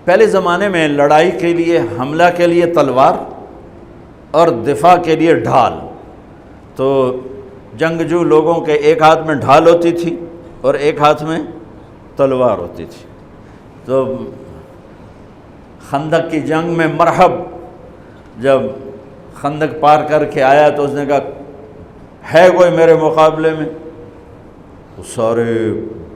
پہلے زمانے میں لڑائی کے لیے، حملہ کے لیے تلوار اور دفاع کے لیے ڈھال. تو جنگجو لوگوں کے ایک ہاتھ میں ڈھال ہوتی تھی اور ایک ہاتھ میں تلوار ہوتی تھی. تو خندق کی جنگ میں مرحب جب خندق پار کر کے آیا تو اس نے کہا ہے کوئی میرے مقابلے میں؟ تو سارے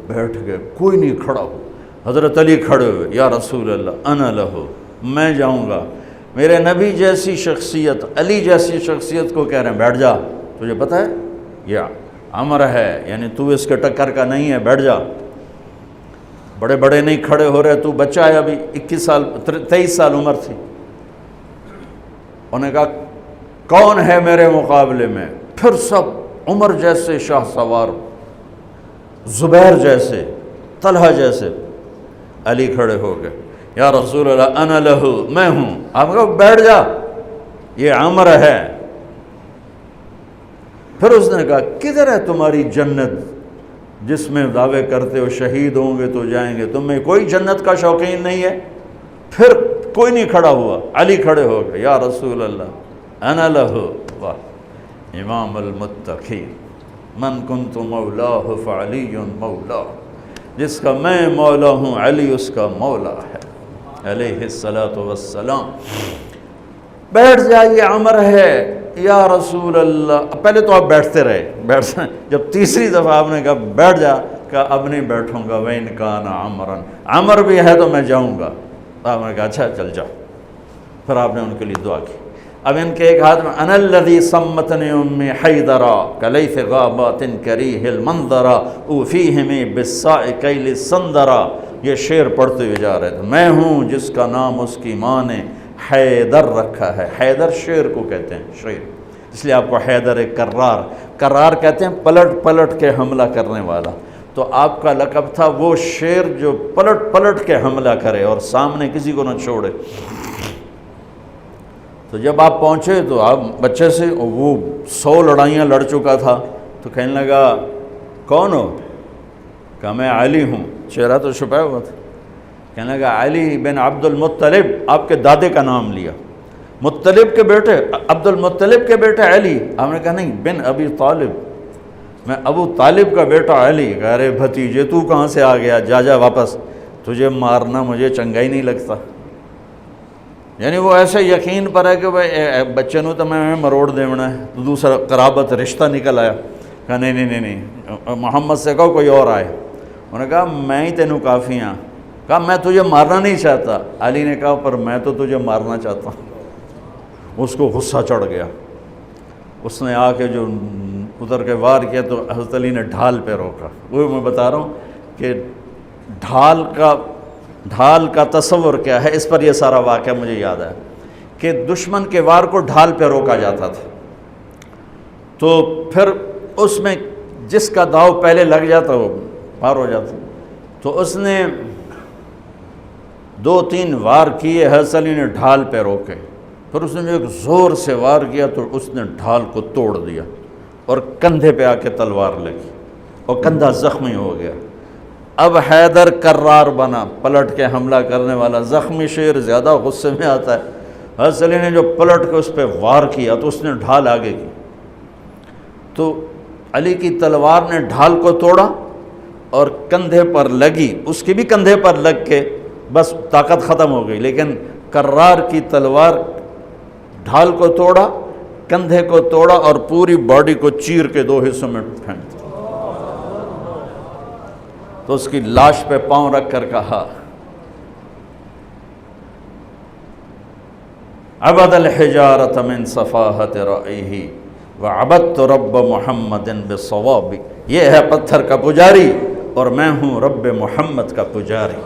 بیٹھ گئے، کوئی نہیں کھڑا ہو. حضرت علی کھڑے ہوئے، یا رسول اللہ انا لہو، میں جاؤں گا. میرے نبی جیسی شخصیت، علی جیسی شخصیت کو کہہ رہے ہیں بیٹھ جا، تجھے پتہ ہے یہ امر ہے، یعنی تو اس کے ٹکر کا نہیں ہے، بیٹھ جا. بڑے بڑے نہیں کھڑے ہو رہے، تو بچہ ہے، ابھی 21 سال 23 سال عمر تھی. انہوں نے کہا کون ہے میرے مقابلے میں؟ پھر سب عمر جیسے شاہ سوار، زبیر جیسے، طلحہ جیسے. علی کھڑے ہو گئے، یا رسول اللہ انا لہو، میں ہوں. آپ کہو بیٹھ جا، یہ عمر ہے. پھر اس نے کہا کدھر ہے تمہاری جنت جس میں دعوے کرتے ہو شہید ہوں گے تو جائیں گے، تمہیں کوئی جنت کا شوقین نہیں ہے؟ پھر کوئی نہیں کھڑا ہوا. علی کھڑے ہو گئے، یا رسول اللہ انا لہو. واہ، امام المتقین، من کنت مولاہ فعلی مولا، جس کا میں مولا ہوں علی اس کا مولا ہے علیہ الصلاۃ والسلام. بیٹھ جائیے، عمر ہے یا رسول اللہ. پہلے تو آپ بیٹھتے رہے، جب تیسری دفعہ آپ نے کہا بیٹھ جا، کہا اب نہیں بیٹھوں گا. وَإِنْ كَانَ عَمْرًا، عمر بھی ہے تو میں جاؤں گا. آپ نے کہا اچھا چل جاؤ. پھر آپ نے ان کے لیے دعا کی. اب ان کے ایک ہاتھ میں انا الذی سمتنی امی حیدرا کلیث غابات کریہ المنظرا اوفیہمی بالساء کیل السندرا. یہ شعر پڑھتے ہوئے جا رہے تھے. میں ہوں جس کا نام اس کی ماں نے حیدر رکھا ہے. حیدر شعر کو کہتے ہیں، شعر، اس لیے آپ کو حیدر کرار، کرار کہتے ہیں پلٹ پلٹ کے حملہ کرنے والا. تو آپ کا لقب تھا وہ شعر جو پلٹ پلٹ کے حملہ کرے اور سامنے کسی کو نہ چھوڑے. تو جب آپ پہنچے تو آپ بچے سے، وہ 100 لڑائیاں لڑ چکا تھا، تو کہنے لگا کون ہو؟ کہا میں علی ہوں. چہرہ تو چھپایا ہوا تھا. کہنے لگا علی بن عبد المطلب، آپ کے دادے کا نام لیا. مطلب کے بیٹے، عبد المطلب کے بیٹے علی. آپ نے کہا نہیں، بن ابی طالب، میں ابو طالب کا بیٹا علی. کہہ رہے بھتیجے تو کہاں سے آ گیا، جا جا واپس، تجھے مارنا مجھے چنگا ہی نہیں لگتا. یعنی وہ ایسے یقین پر ہے کہ بھائی بچے نو تو میں مروڑ دیونا ہے. تو دوسرا قرابت رشتہ نکل آیا. کہا نہیں، محمد سے کہو کوئی اور آئے. انہوں نے کہا میں ہی تینوں کافی ہاں. کہا میں تجھے مارنا نہیں چاہتا. علی نے کہا پر میں تو تجھے مارنا چاہتا ہوں. اس کو غصہ چڑھ گیا. اس نے آ کے جو ادھر کے وار کیا تو حضرت علی نے ڈھال پہ روکا. وہ میں بتا رہا ہوں کہ ڈھال کا تصور کیا ہے. اس پر یہ سارا واقعہ مجھے یاد ہے کہ دشمن کے وار کو ڈھال پہ روکا جاتا تھا. تو پھر اس میں جس کا داؤ پہلے لگ جاتا وہ پار ہو جاتا. تو اس نے 2-3 وار کیے، حضرت علی نے ڈھال پہ روکے. پھر اس نے جو ایک زور سے وار کیا تو اس نے ڈھال کو توڑ دیا اور کندھے پہ آ کے تلوار لگی اور کندھا زخمی ہو گیا. اب حیدر کرار بنا، پلٹ کے حملہ کرنے والا. زخمی شیر زیادہ غصے میں آتا ہے. حضرت علی نے جو پلٹ کے اس پہ وار کیا تو اس نے ڈھال آگے کی. تو علی کی تلوار نے ڈھال کو توڑا اور کندھے پر لگی. اس کی بھی کندھے پر لگ کے بس طاقت ختم ہو گئی. لیکن کرار کی تلوار ڈھال کو توڑا، کندھے کو توڑا اور پوری باڈی کو چیر کے 2 حصوں میں پھینک دیا. تو اس کی لاش پہ پاؤں رکھ کر کہا عبد الحجارۃ من صفاحت رأیہ وعبدت رب محمد بالصواب. یہ ہے پتھر کا پجاری اور میں ہوں رب محمد کا پجاری.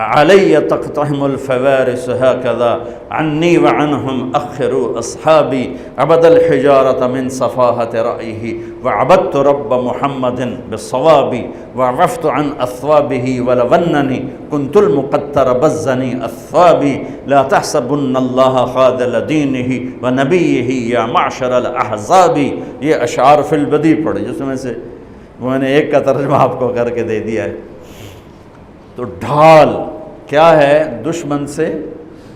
علی تقتحم الفوارس هكذا عني وعنهم أخروا أصحابي عبد الحجارة من صفاحة رأيه وعبدت رب محمد بالصواب وعفت عن أثوابه ولونني كنت المقتر بزني أثوابي لا تحسبن الله خاذل دينه ونبيه يا معشر الأحزاب. یہ اشعار فی البدیع پڑھے جس میں سے میں نے ایک کا ترجمہ آپ کو کر کے دے دیا ہے۔ تو ڈھال کیا ہے؟ دشمن سے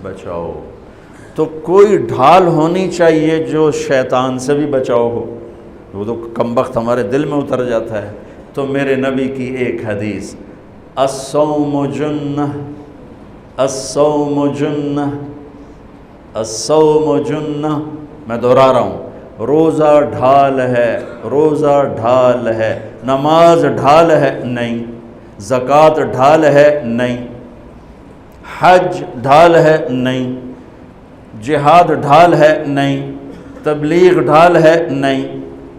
بچاؤ۔ تو کوئی ڈھال ہونی چاہیے جو شیطان سے بھی بچاؤ ہو، وہ تو کم بخت ہمارے دل میں اتر جاتا ہے۔ تو میرے نبی کی ایک حدیث، الصوم جنہ، الصوم جنہ، الصوم جنہ، میں دہرا رہا ہوں، روزہ ڈھال ہے، روزہ ڈھال ہے۔ نماز ڈھال ہے؟ نہیں۔ زکوٰۃ ڈھال ہے؟ نہیں۔ حج ڈھال ہے؟ نہیں۔ جہاد ڈھال ہے؟ نہیں۔ تبلیغ ڈھال ہے؟ نہیں۔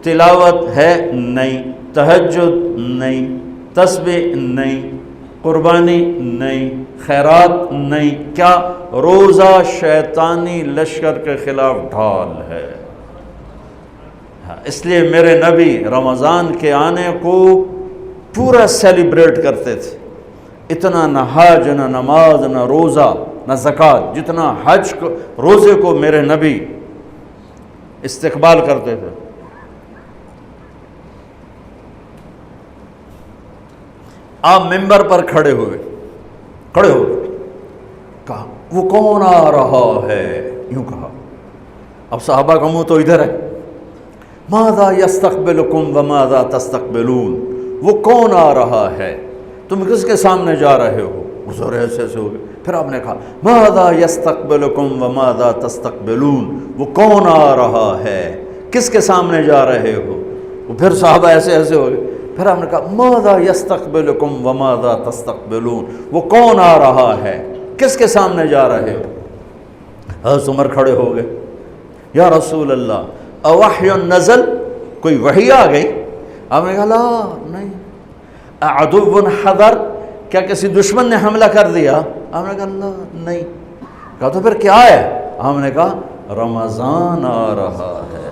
تلاوت ہے؟ نہیں۔ تہجد نہیں۔ تسبیح نہیں۔ قربانی نہیں۔ خیرات نہیں۔ کیا؟ روزہ شیطانی لشکر کے خلاف ڈھال ہے۔ اس لیے میرے نبی رمضان کے آنے کو پورا سیلیبریٹ کرتے تھے۔ اتنا نہ حج، نہ نماز، نہ روزہ، نہ زکوٰۃ، جتنا حج کو، روزے کو میرے نبی استقبال کرتے تھے۔ آپ ممبر پر کھڑے ہو کہا وہ کون آ رہا ہے؟ یوں کہا۔ اب صحابہ کا منہ تو ادھر ہے، ماذا یستقبلکم وماذا تستقبلون، وہ کون آ رہا ہے، تم کس کے سامنے جا رہے ہو؟ حضور ایسے ہو گئے۔ پھر آپ نے کہا ماذا یستقبلکم وماذا تستقبلون، وہ کون آ رہا ہے، کس کے سامنے جا رہے ہو؟ وہ پھر صحابہ ایسے ہو گئے۔ پھر آپ نے کہا ماذا یستقبلکم وماذا تستقبلون، وہ کون آ رہا ہے، کس کے سامنے جا رہے ہو؟ حضرت عمر کھڑے ہو گئے، یا رسول اللہ اوحی نزل، کوئی وحی آ گئی؟ آپ نے کہا لا نہیں۔ اعدو حضر، کیا کسی دشمن نے حملہ کر دیا؟ آپ نے کہا لا نہیں۔ کہا تو پھر کیا ہے؟ آپ نے کہا رمضان آ رہا ہے۔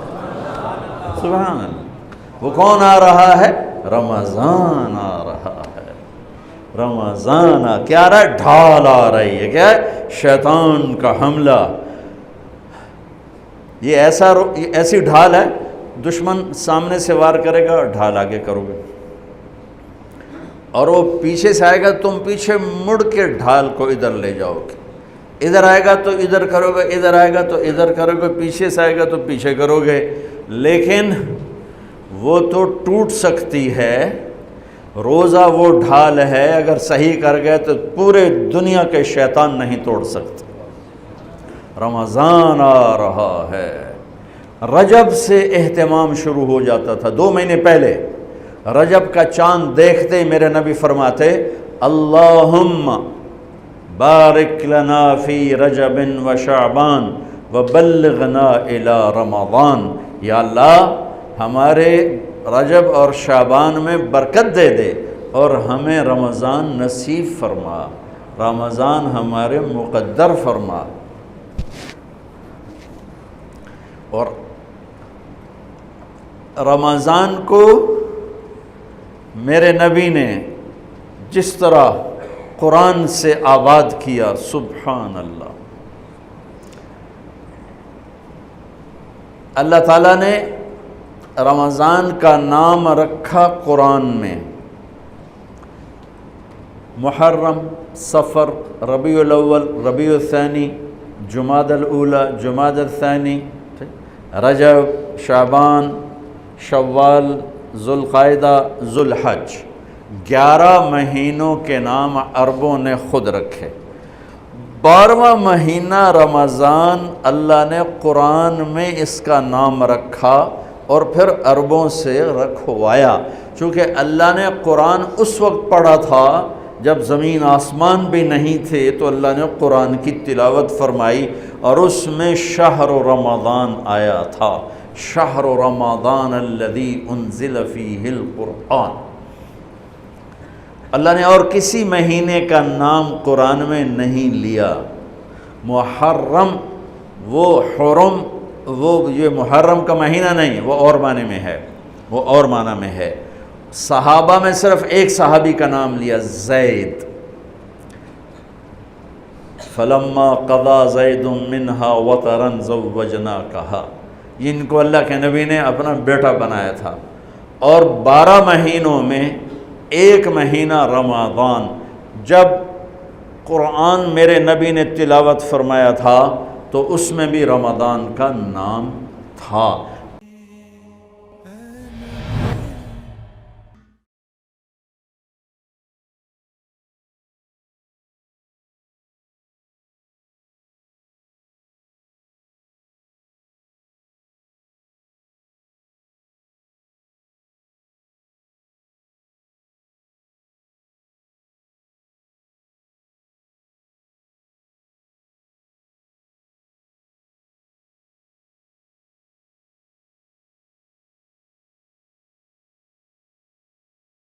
سبحان اللہ، وہ کون آ رہا ہے؟ رمضان آ رہا ہے۔ رمضان کیا آ رہا ہے؟ ڈھال آ رہی ہے۔ کیا ہے؟ شیطان کا حملہ۔ یہ ایسی ڈھال ہے، دشمن سامنے سے وار کرے گا، ڈھال آگے کرو گے، اور وہ پیچھے سے آئے گا، تم پیچھے مڑ کے ڈھال کو ادھر لے جاؤ گے، ادھر آئے گا تو ادھر کرو گے، ادھر آئے گا تو ادھر کرو گے، پیچھے سے آئے گا تو پیچھے کرو گے، لیکن وہ تو ٹوٹ سکتی ہے۔ روزہ وہ ڈھال ہے، اگر صحیح کر گئے تو پورے دنیا کے شیطان نہیں توڑ سکتے۔ رمضان آ رہا ہے۔ رجب سے اہتمام شروع ہو جاتا تھا، 2 مہینے پہلے رجب کا چاند دیکھتے میرے نبی فرماتے اللہم بارک لنا فی رجب و شعبان وبلغنا الی رمضان، یا اللہ ہمارے رجب اور شعبان میں برکت دے دے اور ہمیں رمضان نصیب فرما، رمضان ہمارے مقدر فرما۔ اور رمضان کو میرے نبی نے جس طرح قرآن سے آباد کیا، سبحان اللہ، اللہ تعالیٰ نے رمضان کا نام رکھا قرآن میں، محرم، صفر، ربیع الاول، ربیع الثانی، جمادی الاولی، جمادی الثانی، رجب، شعبان، شوال، ذوالقعدہ، ذوالحج، 11 مہینوں کے نام عربوں نے خود رکھے۔ 12واں مہینہ رمضان اللہ نے قرآن میں اس کا نام رکھا اور پھر عربوں سے رکھوایا، چونکہ اللہ نے قرآن اس وقت پڑھا تھا جب زمین آسمان بھی نہیں تھے، تو اللہ نے قرآن کی تلاوت فرمائی اور اس میں شہر رمضان آیا تھا، شہر رمضان الذی انزل فیہ القرآن۔ اللہ نے اور کسی مہینے کا نام قرآن میں نہیں لیا۔ محرم، وہ حرم، وہ یہ محرم کا مہینہ نہیں، وہ اور معنی میں ہے، وہ اور معنی میں ہے۔ صحابہ میں صرف ایک صحابی کا نام لیا، زید، فلما قضا زید منہا وطرا زوجناکہا، جن کو اللہ کے نبی نے اپنا بیٹا بنایا تھا، اور 12 مہینوں میں ایک مہینہ رمضان، جب قرآن میرے نبی نے تلاوت فرمایا تھا تو اس میں بھی رمضان کا نام تھا۔